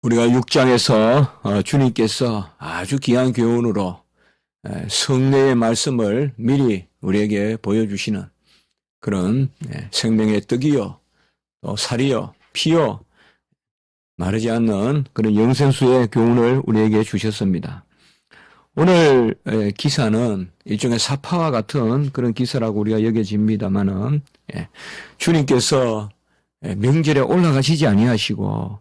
우리가 6장에서 주님께서 아주 귀한 교훈으로 성례의 말씀을 미리 우리에게 보여주시는 그런 생명의 떡이요 또 살이요 피요 마르지 않는 그런 영생수의 교훈을 우리에게 주셨습니다. 오늘 기사는 일종의 사파와 같은 그런 기사라고 우리가 여겨집니다마는 주님께서 명절에 올라가시지 아니하시고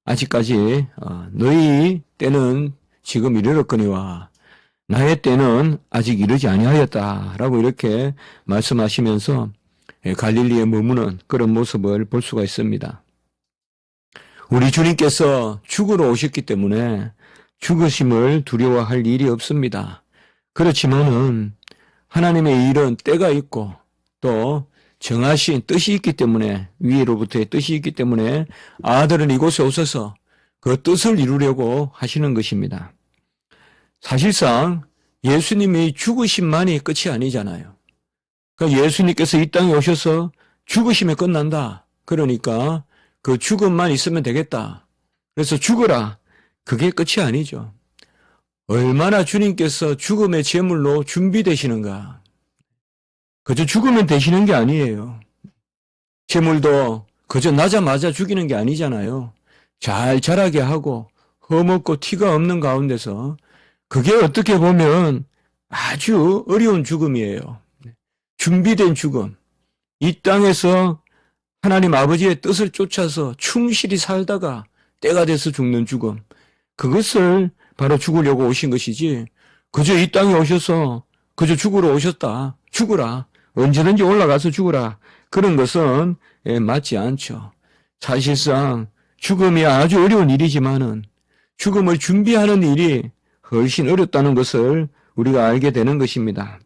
아직까지 너희 때는 지금 이르렀거니와 나의 때는 아직 이르지 아니하였다라고 이렇게 말씀하시면서 갈릴리에 머무는 그런 모습을 볼 수가 있습니다. 우리 주님께서 죽으러 오셨기 때문에 죽으심을 두려워할 일이 없습니다. 그렇지만은 하나님의 일은 때가 있고 또 정하신 뜻이 있기 때문에 위로부터의 뜻이 있기 때문에 아들은 이곳에 오셔서 그 뜻을 이루려고 하시는 것입니다. 사실상 예수님이 죽으심만이 끝이 아니잖아요. 그러니까 예수님께서 이 땅에 오셔서 죽으심에 끝난다. 그러니까 그 죽음만 있으면 되겠다. 그래서 죽어라. 그게 끝이 아니죠. 얼마나 주님께서 죽음의 제물로 준비되시는가. 그저 죽으면 되시는 게 아니에요. 제물도 그저 나자마자 죽이는 게 아니잖아요. 잘 자라게 하고 험없고 티가 없는 가운데서 그게 어떻게 보면 아주 어려운 죽음이에요. 준비된 죽음. 이 땅에서 하나님 아버지의 뜻을 쫓아서 충실히 살다가 때가 돼서 죽는 죽음. 그것을 바로 죽으려고 오신 것이지 그저 이 땅에 오셔서 그저 죽으러 오셨다. 죽으라. 언제든지 올라가서 죽으라. 그런 것은 맞지 않죠. 사실상 죽음이 아주 어려운 일이지만은 죽음을 준비하는 일이 훨씬 어렵다는 것을 우리가 알게 되는 것입니다.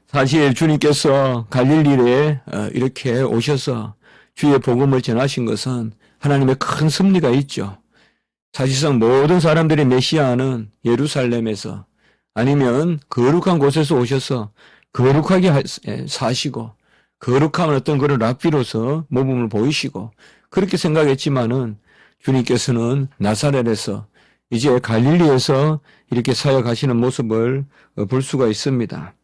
사실 주님께서 갈릴리에 이렇게 오셔서 주의 복음을 전하신 것은 하나님의 큰 섭리가 있죠. 사실상 모든 사람들의 메시아는 예루살렘에서 아니면 거룩한 곳에서 오셔서 거룩하게 사시고 거룩한 어떤 그런 랍비로서 모범을 보이시고 그렇게 생각했지만은 주님께서는 나사렛에서 이제 갈릴리에서 이렇게 사역하시는 모습을 볼 수가 있습니다.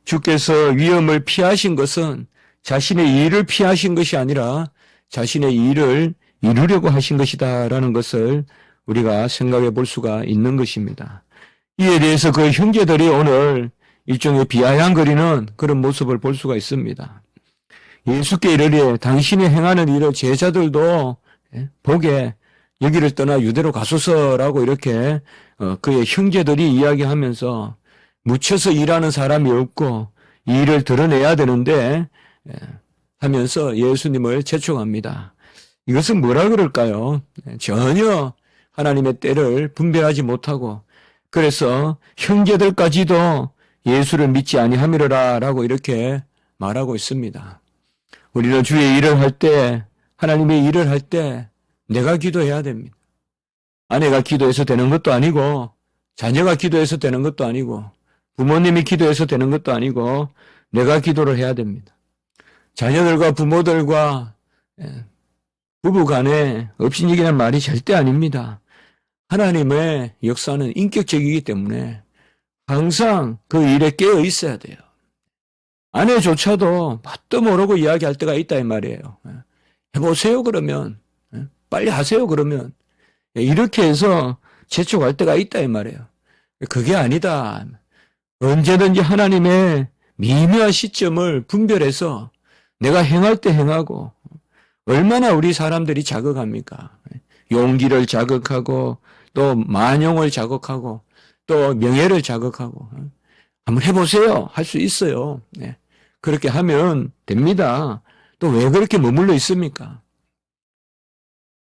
주께서 위험을 피하신 것은 자신의 일을 피하신 것이 아니라 자신의 일을 이루려고 하신 것이다라는 것을 우리가 생각해 볼 수가 있는 것입니다. 이에 대해서 그 형제들이 오늘 일종의 비아냥거리는 그런 모습을 볼 수가 있습니다. 예수께 이르되 당신이 행하는 일을 제자들도 보게 여기를 떠나 유대로 가소서라고 이렇게 그의 형제들이 이야기하면서 묻혀서 일하는 사람이 없고 이 일을 드러내야 되는데 하면서 예수님을 재촉합니다. 이것은 뭐라 그럴까요? 전혀 하나님의 때를 분별하지 못하고 그래서 형제들까지도 예수를 믿지 아니함이로라라고 이렇게 말하고 있습니다. 우리는 주의 일을 할 때, 하나님의 일을 할 때 내가 기도해야 됩니다. 아내가 기도해서 되는 것도 아니고 자녀가 기도해서 되는 것도 아니고 부모님이 기도해서 되는 것도 아니고 내가 기도를 해야 됩니다. 자녀들과 부모들과 부부 간에 업신이기란 말이 절대 아닙니다. 하나님의 역사는 인격적이기 때문에 항상 그 일에 깨어 있어야 돼요. 아내조차도 뭣도 모르고 이야기할 때가 있다 이 말이에요. 해보세요 그러면. 빨리 하세요 그러면. 이렇게 해서 재촉할 때가 있다 이 말이에요. 그게 아니다. 언제든지 하나님의 미묘한 시점을 분별해서 내가 행할 때 행하고 얼마나 우리 사람들이 자극합니까? 용기를 자극하고 또 만용을 자극하고 또 명예를 자극하고 한번 해보세요. 할 수 있어요. 그렇게 하면 됩니다. 또 왜 그렇게 머물러 있습니까?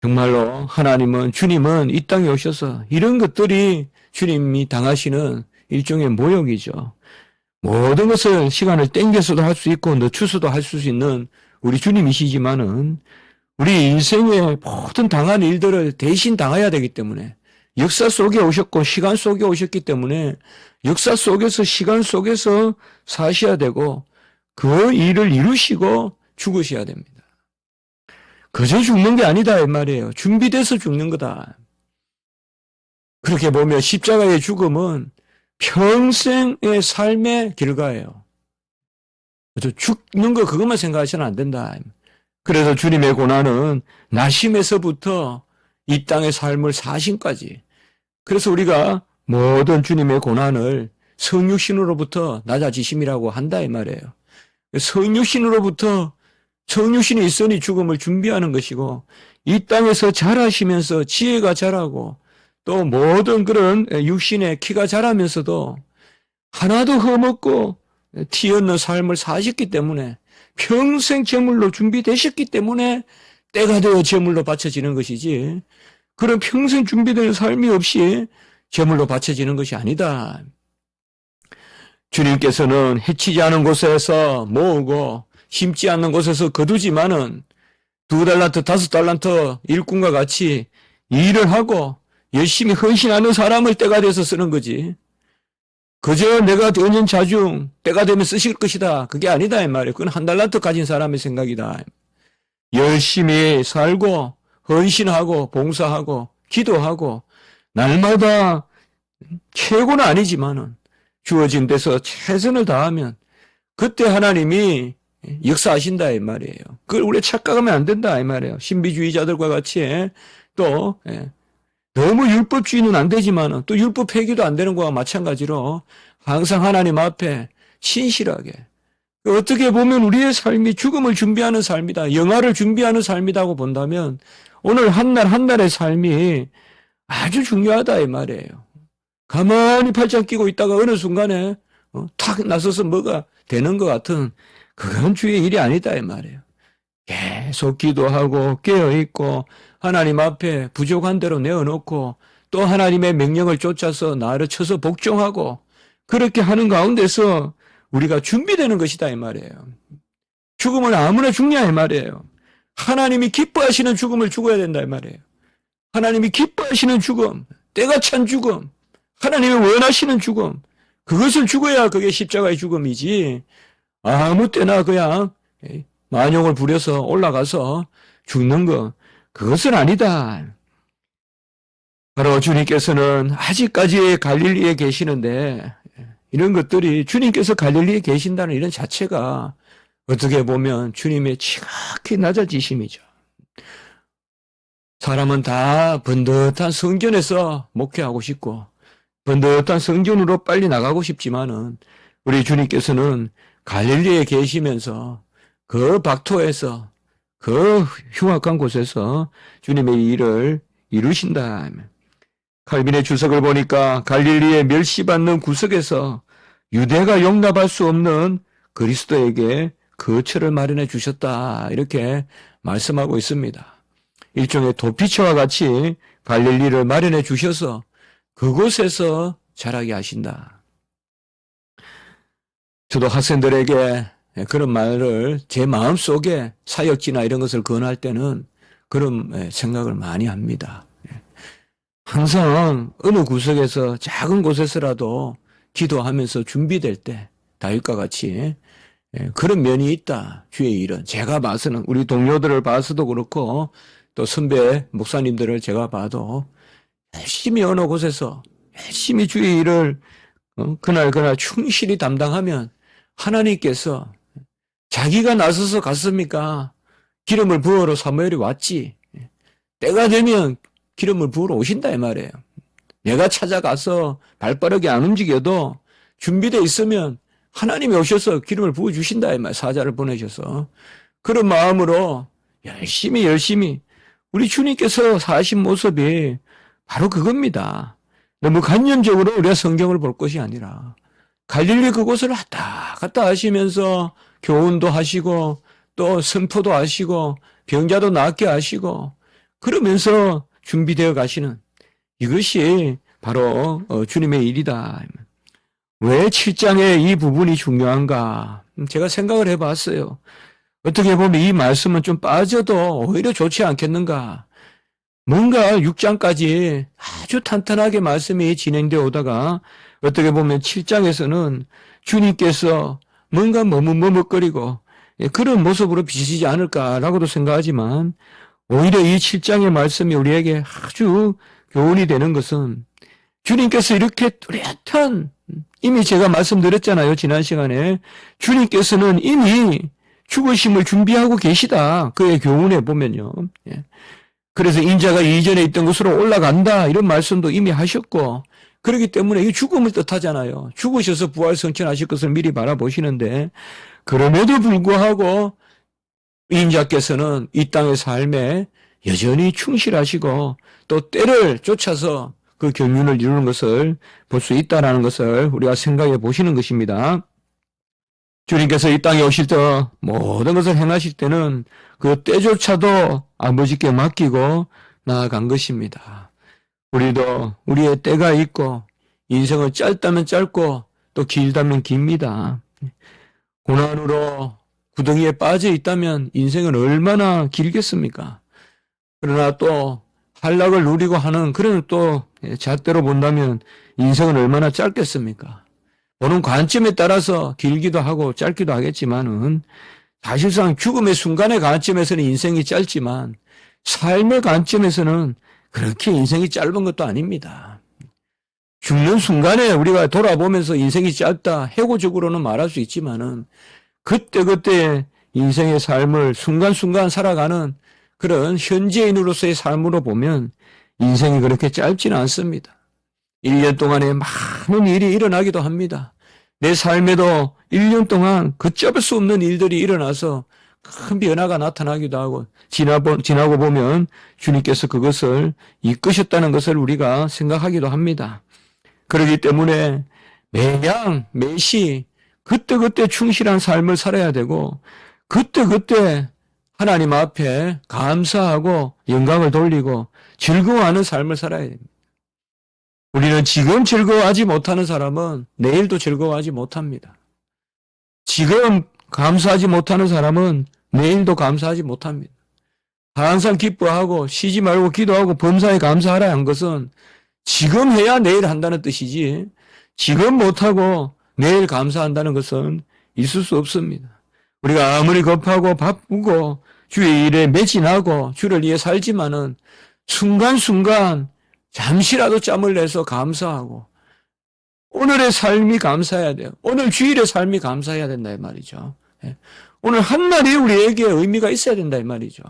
정말로 하나님은 주님은 이 땅에 오셔서 이런 것들이 주님이 당하시는 일종의 모욕이죠. 모든 것을 시간을 땡겨서도 할 수 있고 늦춰서도 할 수 있는 우리 주님이시지만은 우리 인생의 모든 당한 일들을 대신 당해야 되기 때문에 역사 속에 오셨고 시간 속에 오셨기 때문에 역사 속에서 시간 속에서 사셔야 되고 그 일을 이루시고 죽으셔야 됩니다. 그저 죽는 게 아니다 이 말이에요. 준비돼서 죽는 거다. 그렇게 보면 십자가의 죽음은 평생의 삶의 결과예요. 그래서 죽는 거 그것만 생각하시면 안 된다. 그래서 주님의 고난은 나심에서부터 이 땅의 삶을 사심까지. 그래서 우리가 모든 주님의 고난을 성육신으로부터 낮아지심이라고 한다 이 말이에요. 성육신으로부터 성육신이 있으니 죽음을 준비하는 것이고 이 땅에서 자라시면서 지혜가 자라고 또 모든 그런 육신의 키가 자라면서도 하나도 흠없고 티 없는 삶을 사셨기 때문에 평생 제물로 준비되셨기 때문에 때가 되어 제물로 바쳐지는 것이지 그런 평생 준비된 삶이 없이 제물로 바쳐지는 것이 아니다. 주님께서는 해치지 않은 곳에서 모으고 심지 않는 곳에서 거두지만은 2달란트, 5달란트 일꾼과 같이 일을 하고 열심히 헌신하는 사람을 때가 돼서 쓰는 거지. 그저 내가 은연자중 때가 되면 쓰실 것이다. 그게 아니다 이 말이에요. 그건 1달란트 가진 사람의 생각이다. 열심히 살고 헌신하고 봉사하고 기도하고 날마다 최고는 아니지만은 주어진 데서 최선을 다하면 그때 하나님이 역사하신다 이 말이에요. 그걸 우리 착각하면 안 된다 이 말이에요. 신비주의자들과 같이 또 너무 율법주의는 안 되지만 또 율법 폐기도 안 되는 거와 마찬가지로 항상 하나님 앞에 신실하게 어떻게 보면 우리의 삶이 죽음을 준비하는 삶이다. 영화를 준비하는 삶이라고 본다면 오늘 한 날 한 날의 삶이 아주 중요하다 이 말이에요. 가만히 팔짱 끼고 있다가 어느 순간에 탁 나서서 뭐가 되는 것 같은 그건 주의 일이 아니다 이 말이에요. 계속 기도하고 깨어있고 하나님 앞에 부족한 대로 내어놓고 또 하나님의 명령을 쫓아서 나를 쳐서 복종하고 그렇게 하는 가운데서 우리가 준비되는 것이다 이 말이에요. 죽음을 아무나 죽냐 이 말이에요. 하나님이 기뻐하시는 죽음을 죽어야 된다 이 말이에요. 하나님이 기뻐하시는 죽음, 때가 찬 죽음, 하나님이 원하시는 죽음, 그것을 죽어야 그게 십자가의 죽음이지 아무 때나 그냥 만용을 부려서 올라가서 죽는 거 그것은 아니다. 바로 주님께서는 아직까지 갈릴리에 계시는데 이런 것들이 주님께서 갈릴리에 계신다는 이런 자체가 어떻게 보면 주님의 지극히 낮아지심이죠. 사람은 다 번듯한 성전에서 목회하고 싶고 번듯한 성전으로 빨리 나가고 싶지만은 우리 주님께서는 갈릴리에 계시면서 그 박토에서 그 흉악한 곳에서 주님의 일을 이루신다. 칼빈의 주석을 보니까 갈릴리의 멸시받는 구석에서 유대가 용납할 수 없는 그리스도에게 거처를 마련해 주셨다. 이렇게 말씀하고 있습니다. 일종의 도피처와 같이 갈릴리를 마련해 주셔서 그곳에서 자라게 하신다. 저도 학생들에게 그런 말을 제 마음속에 사역지나 이런 것을 권할 때는 그런 생각을 많이 합니다. 항상 어느 구석에서 작은 곳에서라도 기도하면서 준비될 때 다윗과 같이 그런 면이 있다. 주의 일은 제가 봐서는 우리 동료들을 봐서도 그렇고 또 선배 목사님들을 제가 봐도 열심히 어느 곳에서 열심히 주의 일을 그날 충실히 담당하면 하나님께서 자기가 나서서 갔습니까? 기름을 부으러 사무엘이 왔지. 때가 되면 기름을 부으러 오신다 이 말이에요. 내가 찾아가서 발빠르게 안 움직여도 준비되어 있으면 하나님이 오셔서 기름을 부어주신다 이 말이에요. 사자를 보내셔서. 그런 마음으로 열심히 우리 주님께서 사신 모습이 바로 그겁니다. 너무 관념적으로 우리가 성경을 볼 것이 아니라 갈릴리 그곳을 왔다 갔다 하시면서 교훈도 하시고 또 선포도 하시고 병자도 낫게 하시고 그러면서 준비되어 가시는 이것이 바로 주님의 일이다. 왜 7장의 이 부분이 중요한가? 제가 생각을 해봤어요. 어떻게 보면 이 말씀은 좀 빠져도 오히려 좋지 않겠는가? 뭔가 6장까지 아주 탄탄하게 말씀이 진행되어 오다가 어떻게 보면 7장에서는 주님께서 뭔가 머뭇머뭇거리고 그런 모습으로 비치지 않을까라고도 생각하지만 오히려 이 7장의 말씀이 우리에게 아주 교훈이 되는 것은 주님께서 이렇게 뚜렷한, 이미 제가 말씀드렸잖아요. 지난 시간에. 주님께서는 이미 죽으심을 준비하고 계시다. 그의 교훈에 보면요. 예. 그래서 인자가 이전에 있던 곳으로 올라간다. 이런 말씀도 이미 하셨고, 그렇기 때문에 이 죽음을 뜻하잖아요. 죽으셔서 부활 성천하실 것을 미리 바라보시는데, 그럼에도 불구하고 인자께서는 이 땅의 삶에 여전히 충실하시고 또 때를 쫓아서 그 경륜을 이루는 것을 볼 수 있다는 것을 우리가 생각해 보시는 것입니다. 주님께서 이 땅에 오실 때 모든 것을 행하실 때는 그 때조차도 아버지께 맡기고 나아간 것입니다. 우리도 우리의 때가 있고 인생은 짧다면 짧고 또 길다면 깁니다. 고난으로 구덩이에 빠져 있다면 인생은 얼마나 길겠습니까? 그러나 또 한락을 누리고 하는 그런 또 잣대로 본다면 인생은 얼마나 짧겠습니까? 보는 관점에 따라서 길기도 하고 짧기도 하겠지만은 사실상 죽음의 순간의 관점에서는 인생이 짧지만 삶의 관점에서는 그렇게 인생이 짧은 것도 아닙니다. 죽는 순간에 우리가 돌아보면서 인생이 짧다 해고적으로는 말할 수 있지만은 그때그때 인생의 삶을 순간순간 살아가는 그런 현재인으로서의 삶으로 보면 인생이 그렇게 짧지는 않습니다. 1년 동안에 많은 일이 일어나기도 합니다. 내 삶에도 1년 동안 걷잡을 수 없는 일들이 일어나서 큰 변화가 나타나기도 하고 지나고 보면 주님께서 그것을 이끄셨다는 것을 우리가 생각하기도 합니다. 그렇기 때문에 매양 매시 그때그때 충실한 삶을 살아야 되고 그때그때 하나님 앞에 감사하고 영광을 돌리고 즐거워하는 삶을 살아야 됩니다. 우리는 지금 즐거워하지 못하는 사람은 내일도 즐거워하지 못합니다. 지금 감사하지 못하는 사람은 내일도 감사하지 못합니다. 항상 기뻐하고 쉬지 말고 기도하고 범사에 감사하라 한 것은 지금 해야 내일 한다는 뜻이지 지금 못하고 내일 감사한다는 것은 있을 수 없습니다. 우리가 아무리 급하고 바쁘고 주의 일에 매진하고 주를 위해 살지만은 순간순간 잠시라도 짬을 내서 감사하고 오늘의 삶이 감사해야 돼요. 오늘 주일의 삶이 감사해야 된다 이 말이죠. 오늘 한 날이 우리에게 의미가 있어야 된다 이 말이죠.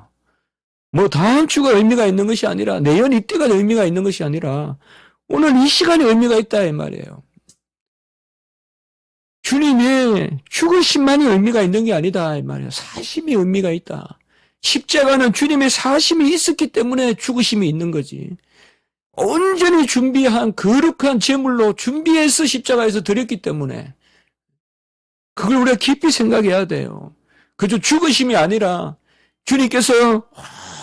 뭐 다음 주가 의미가 있는 것이 아니라 내년 이때가 의미가 있는 것이 아니라 오늘 이 시간이 의미가 있다 이 말이에요. 주님의 죽으심만이 의미가 있는 게 아니다 이 말이에요. 사심이 의미가 있다. 십자가는 주님의 사심이 있었기 때문에 죽으심이 있는 거지. 온전히 준비한 거룩한 제물로 준비해서 십자가에서 드렸기 때문에 그걸 우리가 깊이 생각해야 돼요. 그저 죽으심이 아니라 주님께서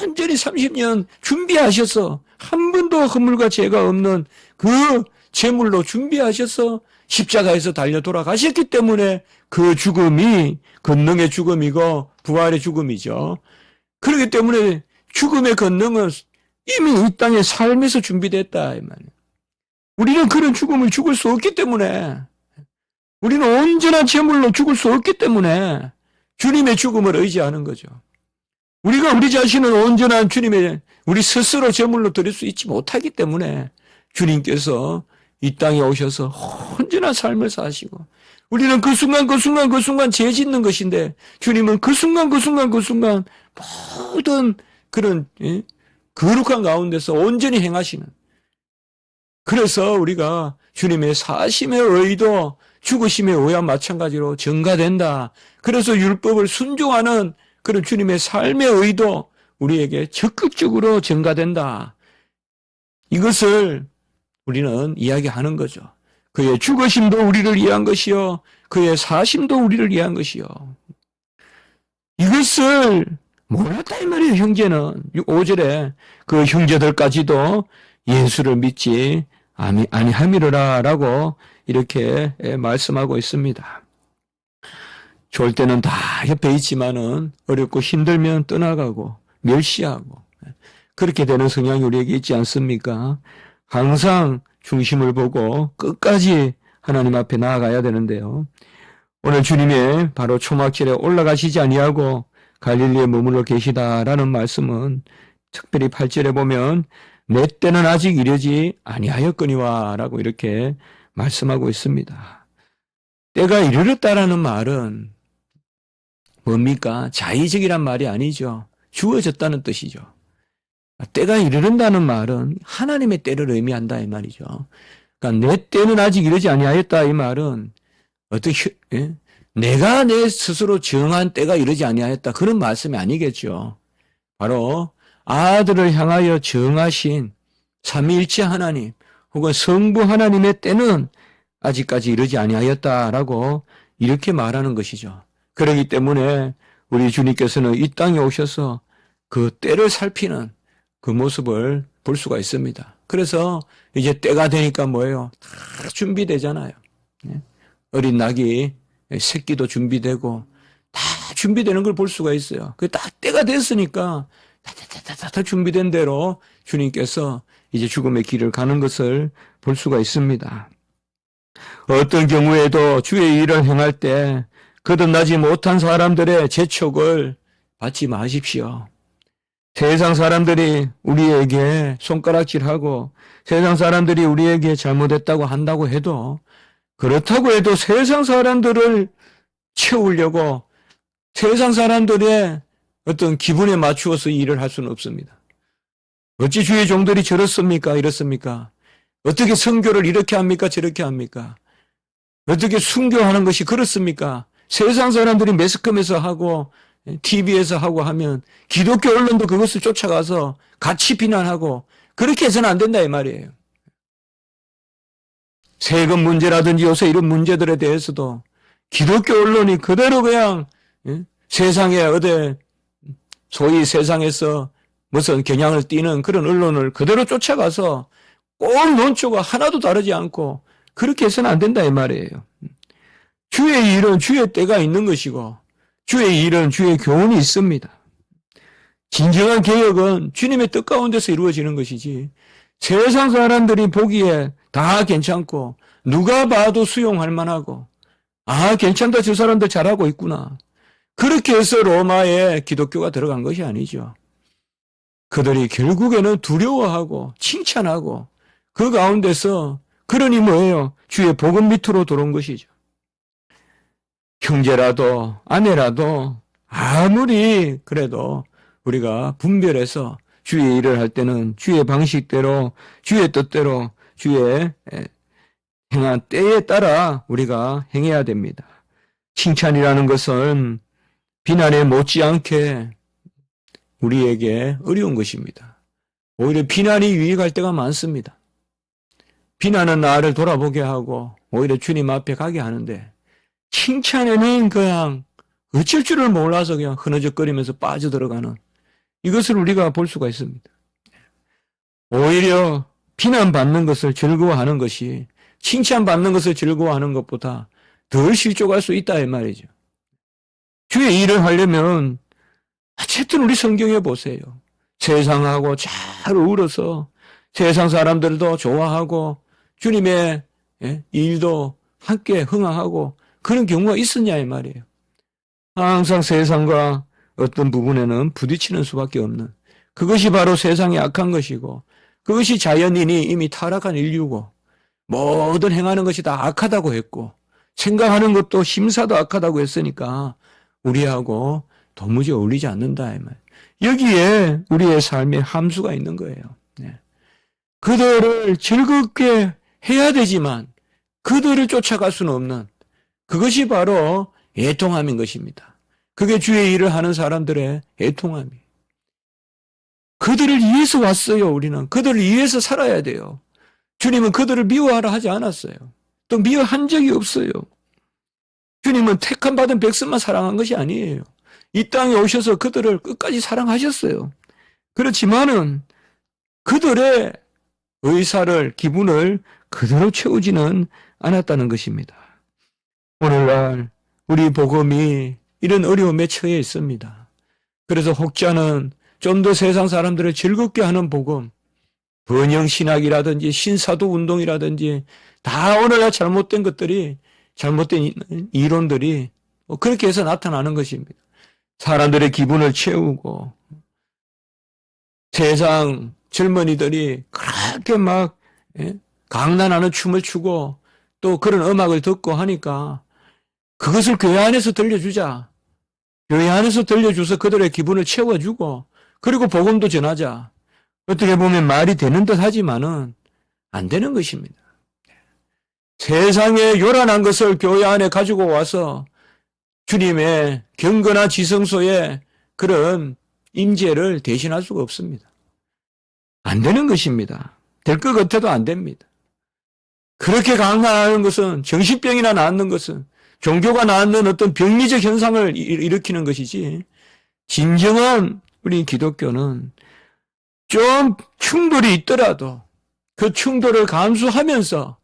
완전히 30년 준비하셔서 한 번도 허물과 죄가 없는 그 제물로 준비하셔서 십자가에서 달려 돌아가셨기 때문에 그 죽음이 권능의 죽음이고 부활의 죽음이죠. 그렇기 때문에 죽음의 권능은 이미 이 땅의 삶에서 준비됐다 이 말이에요. 우리는 그런 죽음을 죽을 수 없기 때문에 우리는 온전한 제물로 죽을 수 없기 때문에 주님의 죽음을 의지하는 거죠. 우리가 우리 자신을 온전한 주님의 우리 스스로 제물로 드릴 수 있지 못하기 때문에 주님께서 이 땅에 오셔서 온전한 삶을 사시고 우리는 그 순간 죄 짓는 것인데 주님은 그 순간 모든 그런 거룩한 가운데서 온전히 행하시는 그래서 우리가 주님의 사심의 의도 죽으심의 의와 마찬가지로 증가된다. 그래서 율법을 순종하는 그런 주님의 삶의 의도 우리에게 적극적으로 증가된다. 이것을 우리는 이야기하는 거죠. 그의 죽으심도 우리를 위한 것이요. 그의 사심도 우리를 위한 것이요. 이것을 몰랐다 이 말이에요. 형제는 5절에 그 형제들까지도 예수를 믿지 아니함이로라 라고 이렇게 말씀하고 있습니다. 좋을 때는 다 옆에 있지만은 어렵고 힘들면 떠나가고 멸시하고 그렇게 되는 성향이 우리에게 있지 않습니까? 항상 중심을 보고 끝까지 하나님 앞에 나아가야 되는데요. 오늘 주님의 바로 초막절에 올라가시지 아니하고 갈릴리에 머물러 계시다라는 말씀은 특별히 8절에 보면 내 때는 아직 이르지 아니하였거니와 라고 이렇게 말씀하고 있습니다. 때가 이르렀다라는 말은 뭡니까? 자의적이란 말이 아니죠. 주어졌다는 뜻이죠. 때가 이르른다는 말은 하나님의 때를 의미한다 이 말이죠. 그러니까 내 때는 아직 이르지 아니하였다 이 말은 어떻게 내가 내 스스로 정한 때가 이르지 아니하였다 그런 말씀이 아니겠죠. 바로 아들을 향하여 정하신 삼위일체 하나님 혹은 성부 하나님의 때는 아직까지 이르지 아니하였다라고 이렇게 말하는 것이죠. 그렇기 때문에 우리 주님께서는 이 땅에 오셔서 그 때를 살피는 그 모습을 볼 수가 있습니다. 그래서 이제 때가 되니까 뭐예요? 다 준비되잖아요. 어린 낙이 새끼도 준비되고 다 준비되는 걸 볼 수가 있어요. 그 딱 때가 됐으니까 다 준비된 대로 주님께서 이제 죽음의 길을 가는 것을 볼 수가 있습니다. 어떤 경우에도 주의 일을 행할 때 거듭나지 못한 사람들의 재촉을 받지 마십시오. 세상 사람들이 우리에게 손가락질하고 세상 사람들이 우리에게 잘못했다고 한다고 해도 그렇다고 해도 세상 사람들을 채우려고 세상 사람들의 어떤 기분에 맞추어서 일을 할 수는 없습니다. 어찌 주의 종들이 저렇습니까? 이렇습니까? 어떻게 선교를 이렇게 합니까? 저렇게 합니까? 어떻게 순교하는 것이 그렇습니까? 세상 사람들이 매스컴에서 하고 TV에서 하고 하면 기독교 언론도 그것을 쫓아가서 같이 비난하고 그렇게 해서는 안 된다 이 말이에요. 세금 문제라든지 요새 이런 문제들에 대해서도 기독교 언론이 그대로 그냥 세상에 어디 소위 세상에서 무슨 겨냥을 띠는 그런 언론을 그대로 쫓아가서 꼭 논조가 하나도 다르지 않고 그렇게 해서는 안 된다 이 말이에요. 주의 일은 주의 때가 있는 것이고 주의 일은 주의 교훈이 있습니다. 진정한 개혁은 주님의 뜻 가운데서 이루어지는 것이지 세상 사람들이 보기에 다 괜찮고 누가 봐도 수용할 만하고 괜찮다 저 사람들 잘하고 있구나 그렇게 해서 로마에 기독교가 들어간 것이 아니죠. 그들이 결국에는 두려워하고 칭찬하고 그 가운데서 그러니 뭐예요? 주의 복음 밑으로 들어온 것이죠. 형제라도 아내라도 아무리 그래도 우리가 분별해서 주의 일을 할 때는 주의 방식대로 주의 뜻대로 주의 행한 때에 따라 우리가 행해야 됩니다. 칭찬이라는 것은 비난에 못지않게 우리에게 어려운 것입니다. 오히려 비난이 유익할 때가 많습니다. 비난은 나를 돌아보게 하고 오히려 주님 앞에 가게 하는데 칭찬에는 그냥 어쩔 줄을 몰라서 그냥 흐느적거리면서 빠져들어가는 이것을 우리가 볼 수가 있습니다. 오히려 비난받는 것을 즐거워하는 것이 칭찬받는 것을 즐거워하는 것보다 덜 실족할 수 있다 이 말이죠. 주의 일을 하려면 어쨌든 우리 성경에 보세요. 세상하고 잘 어우러서 세상 사람들도 좋아하고 주님의 일도 함께 흥하고 그런 경우가 있었냐 이 말이에요. 항상 세상과 어떤 부분에는 부딪히는 수밖에 없는 그것이 바로 세상의 악한 것이고 그것이 자연인이 이미 타락한 인류고 모든 행하는 것이 다 악하다고 했고 생각하는 것도 심사도 악하다고 했으니까 우리하고 도무지 어울리지 않는다 이 말. 여기에 우리의 삶에 함수가 있는 거예요. 그들을 즐겁게 해야 되지만 그들을 쫓아갈 수는 없는 그것이 바로 애통함인 것입니다. 그게 주의 일을 하는 사람들의 애통함이에요. 그들을 위해서 왔어요. 우리는 그들을 위해서 살아야 돼요. 주님은 그들을 미워하라 하지 않았어요. 또 미워한 적이 없어요. 주님은 택함 받은 백성만 사랑한 것이 아니에요. 이 땅에 오셔서 그들을 끝까지 사랑하셨어요. 그렇지만은 그들의 의사를 기분을 그대로 채우지는 않았다는 것입니다. 오늘날 우리 복음이 이런 어려움에 처해 있습니다. 그래서 혹자는 좀 더 세상 사람들을 즐겁게 하는 복음, 번영신학이라든지 신사도운동이라든지 다 오늘날 잘못된 것들이 잘못된 이론들이 그렇게 해서 나타나는 것입니다. 사람들의 기분을 채우고 세상 젊은이들이 그렇게 막 강난하는 춤을 추고 또 그런 음악을 듣고 하니까 그것을 교회 안에서 들려주자. 교회 안에서 들려줘서 그들의 기분을 채워주고 그리고 복음도 전하자. 어떻게 보면 말이 되는 듯 하지만은 안 되는 것입니다. 세상에 요란한 것을 교회 안에 가지고 와서 주님의 경건한 지성소에 그런 임재를 대신할 수가 없습니다. 안 되는 것입니다. 될 것 같아도 안 됩니다. 그렇게 강간하는 것은 정신병이나 낳는 것은 종교가 낳는 어떤 병리적 현상을 일으키는 것이지 진정한 우리 기독교는 좀 충돌이 있더라도 그 충돌을 감수하면서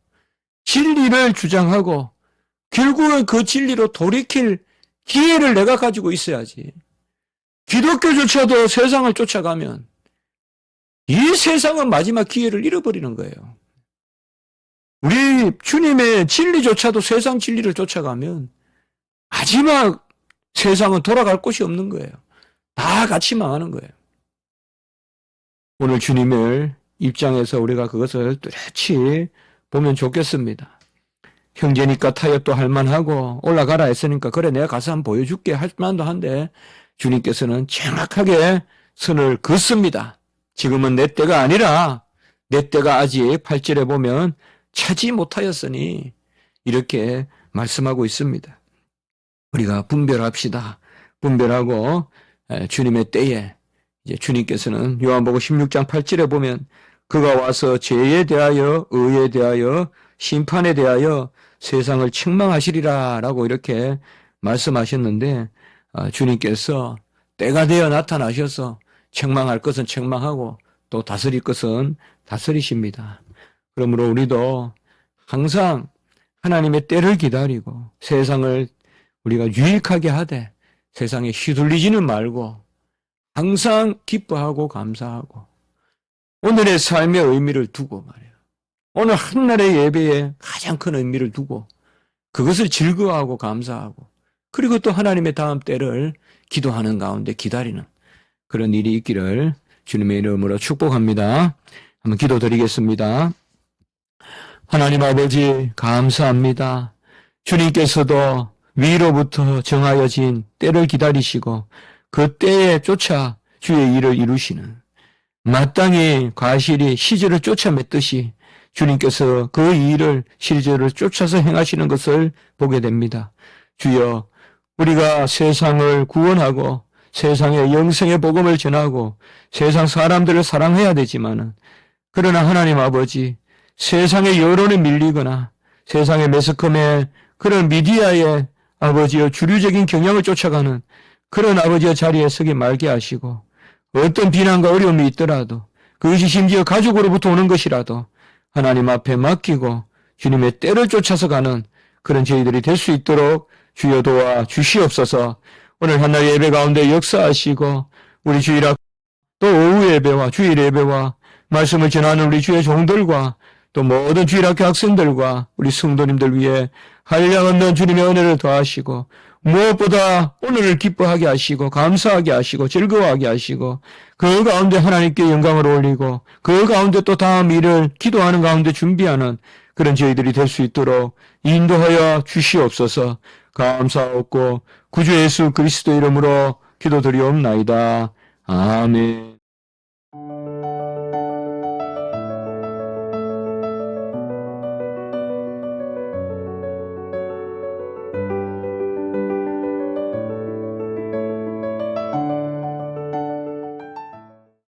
진리를 주장하고 결국은 그 진리로 돌이킬 기회를 내가 가지고 있어야지. 기독교조차도 세상을 쫓아가면 이 세상은 마지막 기회를 잃어버리는 거예요. 우리 주님의 진리조차도 세상 진리를 쫓아가면 마지막 세상은 돌아갈 곳이 없는 거예요. 다 같이 망하는 거예요. 오늘 주님을 입장에서 우리가 그것을 뚜렷이 보면 좋겠습니다. 형제니까 타협도 할 만하고 올라가라 했으니까 그래 내가 가서 한번 보여줄게 할 만도 한데 주님께서는 정확하게 선을 긋습니다. 지금은 내 때가 아니라 내 때가 아직 8절에 보면 차지 못하였으니 이렇게 말씀하고 있습니다. 우리가 분별합시다. 분별하고 주님의 때에 이제 주님께서는 요한복음 16장 8절에 보면 그가 와서 죄에 대하여 의에 대하여 심판에 대하여 세상을 책망하시리라 라고 이렇게 말씀하셨는데 주님께서 때가 되어 나타나셔서 책망할 것은 책망하고 또 다스릴 것은 다스리십니다. 그러므로 우리도 항상 하나님의 때를 기다리고 세상을 우리가 유익하게 하되 세상에 휘둘리지는 말고 항상 기뻐하고 감사하고 오늘의 삶의 의미를 두고 말이에요. 오늘 한날의 예배에 가장 큰 의미를 두고 그것을 즐거워하고 감사하고 그리고 또 하나님의 다음 때를 기도하는 가운데 기다리는 그런 일이 있기를 주님의 이름으로 축복합니다. 한번 기도드리겠습니다. 하나님 아버지 감사합니다. 주님께서도 위로부터 정하여진 때를 기다리시고 그 때에 쫓아 주의 일을 이루시는 마땅히 과실이 시절을 쫓아 맺듯이 주님께서 그 일을 시절을 쫓아서 행하시는 것을 보게 됩니다. 주여 우리가 세상을 구원하고 세상에 영생의 복음을 전하고 세상 사람들을 사랑해야 되지만은 그러나 하나님 아버지 세상의 여론에 밀리거나 세상의 매스컴의 그런 미디어의 아버지여 주류적인 경향을 쫓아가는 그런 아버지의 자리에 서기 말게 하시고 어떤 비난과 어려움이 있더라도 그것이 심지어 가족으로부터 오는 것이라도 하나님 앞에 맡기고 주님의 때를 쫓아서 가는 그런 저희들이 될 수 있도록 주여 도와 주시옵소서. 오늘 한날 예배 가운데 역사하시고 우리 주일학 또 오후 예배와 주일 예배와 말씀을 전하는 우리 주의 종들과 또 모든 주일학교 학생들과 우리 성도님들 위해 한량없는 주님의 은혜를 더하시고 무엇보다 오늘을 기뻐하게 하시고 감사하게 하시고 즐거워하게 하시고 그 가운데 하나님께 영광을 올리고 그 가운데 또 다음 일을 기도하는 가운데 준비하는 그런 저희들이 될 수 있도록 인도하여 주시옵소서. 감사하옵고 구주 예수 그리스도 이름으로 기도드리옵나이다. 아멘.